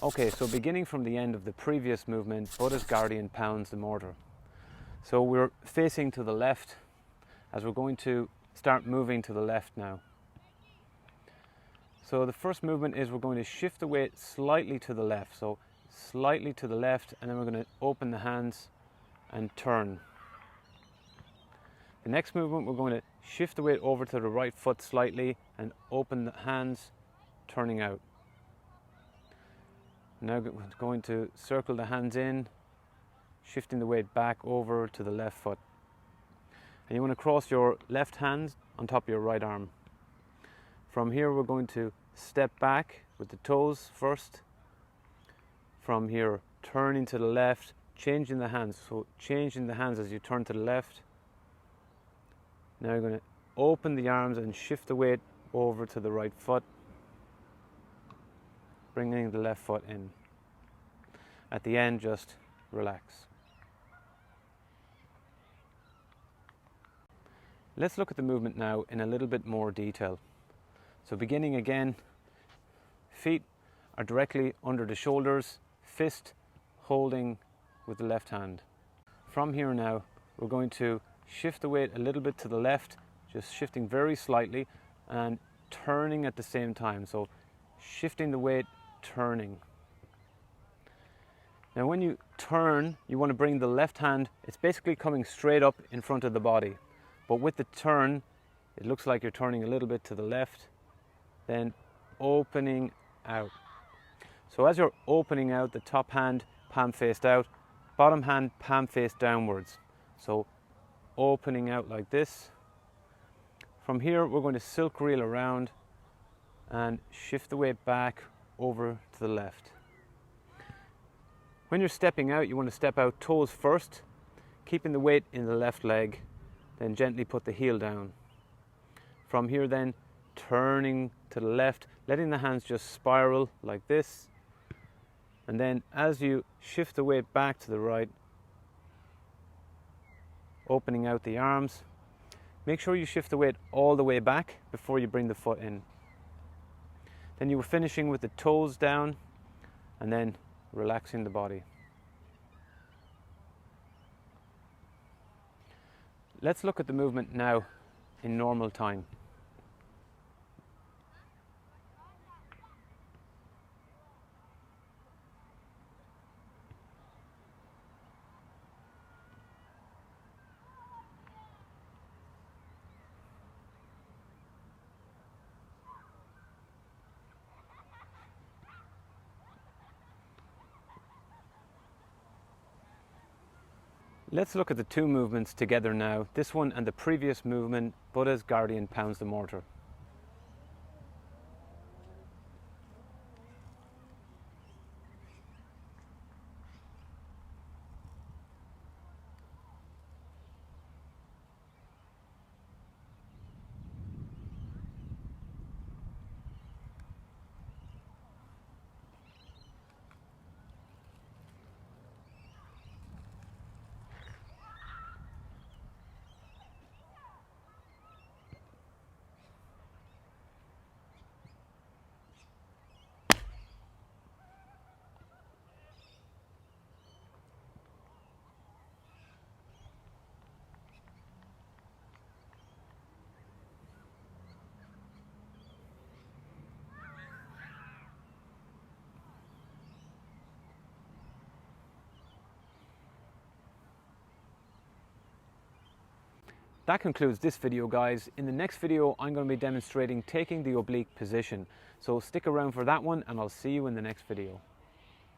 Okay, so beginning from the end of the previous movement, Buddha's guardian pounds the mortar. So we're facing to the left as we're going to start moving to the left now. So the first movement is we're going to shift the weight slightly to the left. So slightly to the left, and then we're going to open the hands and turn. The next movement, we're going to shift the weight over to the right foot slightly and open the hands, turning out. Now we're going to circle the hands in, shifting the weight back over to the left foot. And you want to cross your left hand on top of your right arm. From here, we're going to step back with the toes first. From here, turning to the left, changing the hands. So changing the hands as you turn to the left. Now you're going to open the arms and shift the weight over to the right foot, bringing the left foot in. At the end, just relax. Let's look at the movement now in a little bit more detail. So beginning again, feet are directly under the shoulders, fist holding with the left hand. From here now, we're going to shift the weight a little bit to the left, just shifting very slightly and turning at the same time. So shifting the weight, turning. Now when you turn, you want to bring the left hand, it's basically coming straight up in front of the body. But with the turn, it looks like you're turning a little bit to the left, then opening out. So as you're opening out, the top hand, palm faced out, bottom hand, palm face downwards. So opening out like this. From here, we're going to silk reel around and shift the weight back over to the left. When you're stepping out, you want to step out toes first, keeping the weight in the left leg, then gently put the heel down. From here then, turning to the left, letting the hands just spiral like this. And then as you shift the weight back to the right, opening out the arms, make sure you shift the weight all the way back before you bring the foot in. Then you were finishing with the toes down and then relaxing the body. Let's look at the movement now in normal time. Let's look at the two movements together now, this one and the previous movement, Buddha's guardian pounds the mortar. That concludes this video, guys. In the next video, I'm going to be demonstrating taking the oblique position. So stick around for that one and I'll see you in the next video.